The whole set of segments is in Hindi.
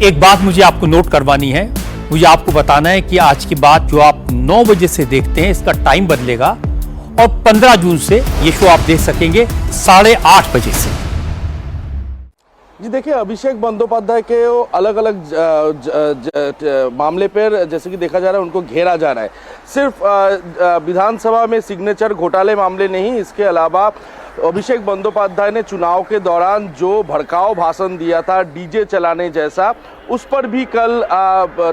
एक बात मुझे आपको नोट करवानी है, मुझे आपको बताना है कि आज की बात जो आप 9 बजे से देखते हैं इसका टाइम बदलेगा और 15 जून से ये शो आप देख सकेंगे 8:30 बजे से। जी देखिए, अभिषेक बंदोपाध्याय के अलग अलग मामले पर जैसे कि देखा जा रहा है उनको घेरा जा रहा है। सिर्फ विधानसभा में सिग्नेचर घोटाले मामले नहीं, इसके अलावा अभिषेक बंदोपाध्याय ने चुनाव के दौरान जो भड़काऊ भाषण दिया था डीजे चलाने जैसा, उस पर भी कल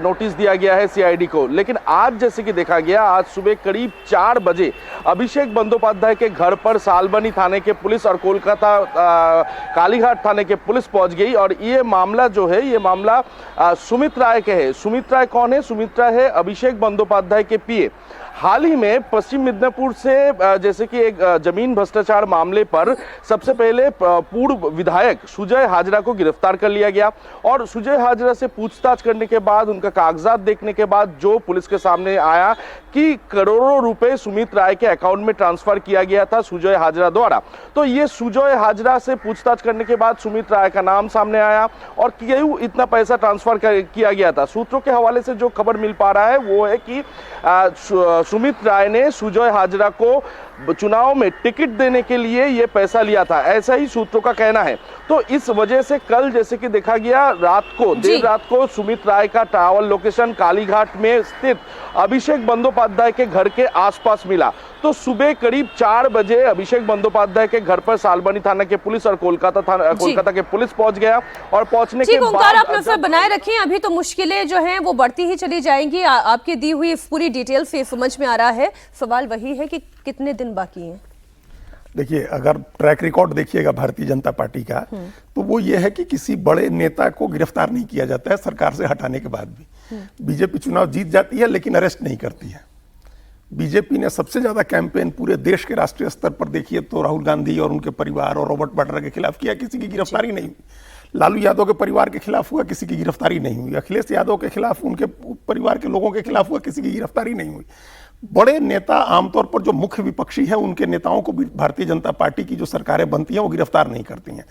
नोटिस दिया गया है सीआईडी को। लेकिन आज जैसे कि देखा गया, आज सुबह करीब 4 बजे अभिषेक बंदोपाध्याय के घर पर सालबनी थाने के पुलिस और कोलकाता कालीघाट थाने के पुलिस पहुंच गई। और ये मामला जो है, ये मामला सुमित राय के है। सुमित राय कौन है? सुमित राय है अभिषेक बंदोपाध्याय के पीए। हाल ही में पश्चिम मिदनापुर से जैसे कि एक जमीन भ्रष्टाचार मामले पर सबसे पहले पूर्व विधायक सुजय हाजरा को गिरफ्तार कर लिया गया और सुजय हाजरा से पूछताछ करने के बाद, उनका कागजात देखने के बाद जो पुलिस के सामने आया कि करोड़ों रुपए सुमित राय के अकाउंट में ट्रांसफर किया गया था सुजय हाजरा द्वारा। तो ये सुजय हाजरा से पूछताछ करने के बाद सुमित राय का नाम सामने आया और क्यों इतना पैसा ट्रांसफर किया गया था। सूत्रों के हवाले से जो खबर मिल पा रहा है वो है कि सुमित राय ने सुजय हाजरा को चुनाव में टिकट देने के लिए यह पैसा लिया था, ऐसा ही सूत्रों का कहना है। तो इस वजह से कल जैसे कि देखा गया, देर रात को सुमित राय का ट्रैवल लोकेशन कालीघाट में स्थित अभिषेक बंदोपाध्याय के घर के आसपास मिला। तो सुबह करीब 4 बजे अभिषेक बंदोपाध्याय के घर पर सालबनी थाना के पुलिस और कोलकाता के पुलिस पहुंच गया और पहुंचने के बाद आप नजर बनाए रखें, अभी तो मुश्किलें जो हैं वो बढ़ती ही चली जाएंगी। आपकी दी हुई पूरी डिटेल से समझ में आ रहा है। सवाल वही है कि कितने दिन बाकी हैं। देखिए, अगर ट्रैक रिकॉर्ड देखिएगा भारतीय जनता पार्टी का, तो वो ये है कि किसी बड़े नेता को गिरफ्तार नहीं किया जाता है सरकार से हटाने के बाद भी। बीजेपी चुनाव जीत जाती है लेकिन अरेस्ट नहीं करती है। बीजेपी ने सबसे ज्यादा कैंपेन पूरे देश के राष्ट्रीय स्तर पर देखिए तो राहुल गांधी और उनके परिवार और रॉबर्ट वाड्रा के खिलाफ किया, किसी की गिरफ्तारी नहीं हुई। लालू यादव के परिवार के खिलाफ हुआ, किसी की गिरफ्तारी नहीं हुई। अखिलेश यादव के खिलाफ, उनके परिवार के लोगों के खिलाफ हुआ, किसी की गिरफ्तारी नहीं हुई। बड़े नेता, आमतौर पर जो मुख्य विपक्षी है, उनके नेताओं को भी भारतीय जनता पार्टी की जो सरकारें बनती हैं वो गिरफ्तार नहीं करती हैं।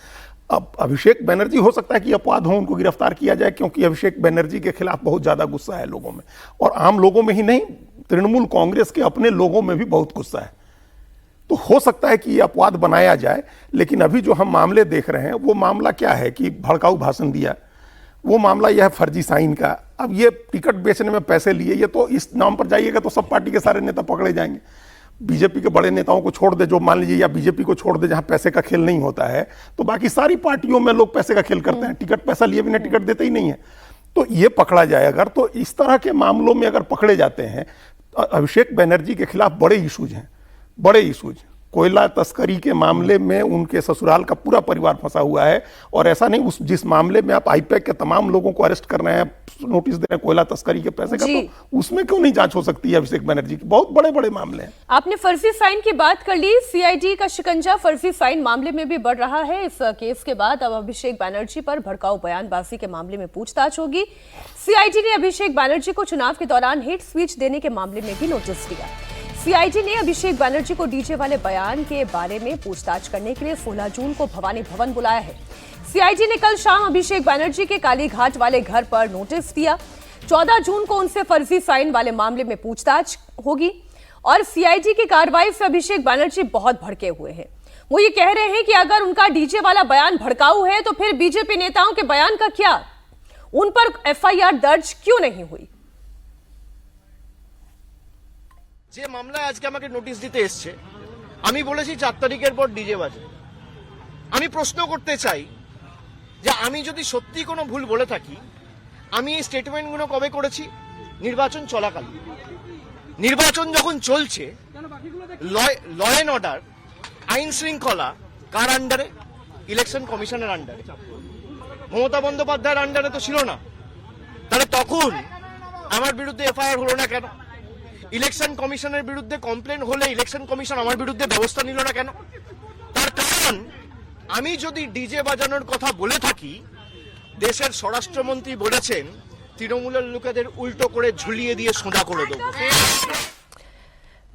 अब अभिषेक बनर्जी हो सकता है कि अपवाद हो, उनको गिरफ्तार किया जाए, क्योंकि अभिषेक बनर्जी के खिलाफ बहुत ज्यादा गुस्सा है लोगों में, और आम लोगों में ही नहीं, तृणमूल कांग्रेस के अपने लोगों में भी बहुत गुस्सा है। तो हो सकता है कि ये अपवाद बनाया जाए। लेकिन अभी जो हम मामले देख रहे हैं वो मामला क्या है कि भड़काऊ भाषण दिया, वो मामला यह है फर्जी साइन का। अब ये टिकट बेचने में पैसे लिए, ये तो इस नाम पर जाइएगा तो सब पार्टी के सारे नेता पकड़े जाएंगे। बीजेपी के बड़े नेताओं को छोड़ दे, जो मान लीजिए, या बीजेपी को छोड़ दे जहां पैसे का खेल नहीं होता है, तो बाकी सारी पार्टियों में लोग पैसे का खेल करते हैं। टिकट पैसा लिए बिना टिकट देते ही नहीं है। तो ये पकड़ा जाए अगर, तो इस तरह के मामलों में अगर पकड़े जाते हैं, अभिषेक बनर्जी के खिलाफ बड़े इशूज हैं, बड़े इशूज। कोयला तस्करी के मामले में उनके ससुराल का पूरा परिवार फंसा हुआ है, और ऐसा नहीं, जिस मामले में आप आईपैक के तमाम लोगों को अरेस्ट कर रहे हैं, नोटिस दे रहे हैं कोयला तस्करी के पैसे का, तो उसमें क्यों नहीं जांच हो सकती है अभिषेक बनर्जी की? बहुत बड़े बड़े मामले हैं। आपने फर्जी फाइन की बात कर ली। सीआईडी का शिकंजा फर्जी फाइन मामले में भी बढ़ रहा है। इस केस के बाद अब अभिषेक बनर्जी पर भड़काऊ बयानबाजी के मामले में पूछताछ होगी। सीआईडी ने अभिषेक बनर्जी को चुनाव के दौरान हेट स्पीच देने के मामले में भी नोटिस दिया। सीआईडी ने अभिषेक बनर्जी को डीजे वाले बयान के बारे में पूछताछ करने के लिए 16 जून को भवानी भवन बुलाया है। सीआईडी ने कल शाम अभिषेक बनर्जी के कालीघाट वाले घर पर नोटिस दिया। 14 जून को उनसे फर्जी फाइन वाले मामले में पूछताछ होगी। और सीआईडी की कार्रवाई से अभिषेक बनर्जी बहुत भड़के हुए हैं। वो ये कह रहे हैं कि अगर उनका डीजे वाला बयान भड़काऊ है तो फिर बीजेपी नेताओं के बयान का क्या, उन पर एफआईआर दर्ज क्यों नहीं हुई? যে মামলায় আজকে আমাকে নোটিশ দিতে এসছে, আমি বলেছি 4 তারিখের পর ডিজে বাজে। আমি প্রশ্ন করতে চাই যে আমি যদি সত্যি কোনো ভুল বলে থাকি, আমি এই স্টেটমেন্টগুলো কবে করেছি? নির্বাচন চলাকালীন। নির্বাচন যখন চলছে, ল অ্যান্ড অর্ডার, আইন শৃঙ্খলা কার আন্ডারে? ইলেকশন কমিশনের আন্ডারে। মমতা বন্দ্যোপাধ্যায়ের আন্ডারে তো ছিল না। তাহলে তখন আমার বিরুদ্ধে এফআইআর হলো না কেন? ইলেকশন কমিশনের বিরুদ্ধে কমপ্লেন হলে ইলেকশন কমিশন আমার বিরুদ্ধে ব্যবস্থা নিল না কেন? তার কারণ, আমি যদি ডিজে বাজানোর কথা বলে থাকি, দেশের স্বরাষ্ট্রমন্ত্রী বলেছেন তৃণমূলের লোকেদের উল্টো করে ঝুলিয়ে দিয়ে সোজা করে দেবো।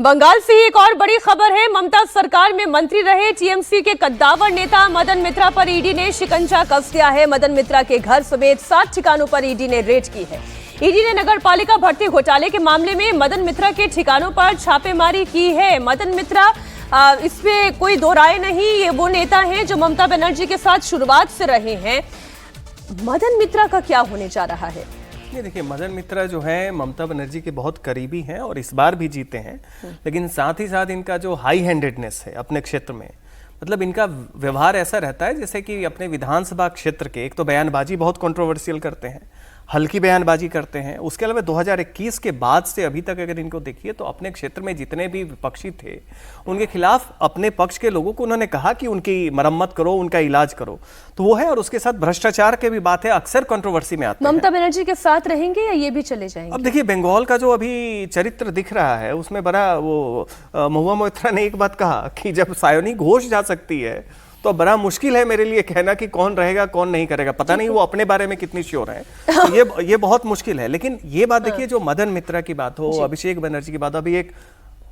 बंगाल से ही एक और बड़ी खबर है। ममता सरकार में मंत्री रहे टीएमसी के कद्दावर नेता मदन मित्रा पर ईडी ने शिकंजा कस दिया है। मदन मित्रा के घर समेत 7 ठिकानों पर ईडी ने रेड की है। ईडी ने नगर पालिका भर्ती घोटाले के मामले में मदन मित्रा के ठिकानों पर छापेमारी की है। मदन मित्रा, इसमें कोई दो राय नहीं, ये वो नेता हैं जो ममता बनर्जी के साथ शुरुआत से रहे हैं। मदन मित्रा का क्या होने जा रहा है? ये देखिए, मदन मित्रा जो है ममता बनर्जी के बहुत करीबी हैं और इस बार भी जीते हैं, लेकिन साथ ही साथ इनका जो हाई हैंडेडनेस है अपने क्षेत्र में, मतलब इनका व्यवहार ऐसा रहता है जैसे कि अपने विधानसभा क्षेत्र के, एक तो बयानबाजी बहुत कंट्रोवर्शियल करते हैं, हल्की बयानबाजी करते हैं। उसके अलावा 2021 के बाद से अभी तक अगर इनको देखिए तो अपने क्षेत्र में जितने भी विपक्षी थे उनके खिलाफ अपने पक्ष के लोगों को उन्होंने कहा कि उनकी मरम्मत करो, उनका इलाज करो, तो वो है। और उसके साथ भ्रष्टाचार की भी बात है, अक्सर कंट्रोवर्सी में आते हैं। ममता बनर्जी के साथ रहेंगे या ये भी चले जाएंगे? अब देखिए, बंगाल का जो अभी चरित्र दिख रहा है उसमें बड़ा वो महुआ मोइत्रा ने एक बात कहा कि जब सायोनी घोष जा सकती है तो बड़ा मुश्किल है मेरे लिए कहना कि कौन रहेगा कौन नहीं करेगा। पता नहीं वो अपने बारे में कितनी श्योर है, तो ये बहुत मुश्किल है। लेकिन ये बात देखिए, जो मदन मित्रा की बात हो, अभिषेक बनर्जी की बात, अभी एक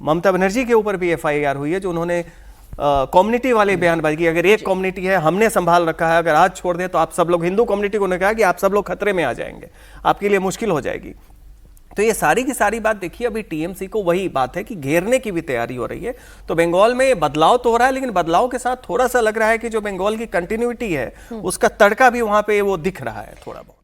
ममता बनर्जी के ऊपर भी एफआईआर हुई है जो उन्होंने कम्युनिटी वाले बयानबाजी की। अगर एक कम्युनिटी है हमने संभाल रखा है, अगर आज छोड़ दें तो आप सब लोग, हिंदू कम्युनिटी को उन्होंने कहा कि आप सब लोग खतरे में आ जाएंगे, आपके लिए मुश्किल हो जाएगी। तो ये सारी की सारी बात देखिए, अभी टीएमसी को वही बात है कि घेरने की भी तैयारी हो रही है। तो बंगाल में बदलाव तो हो रहा है, लेकिन बदलाव के साथ थोड़ा सा लग रहा है कि जो बंगाल की कंटिन्यूटी है उसका तड़का भी वहां पे वो दिख रहा है थोड़ा बहुत।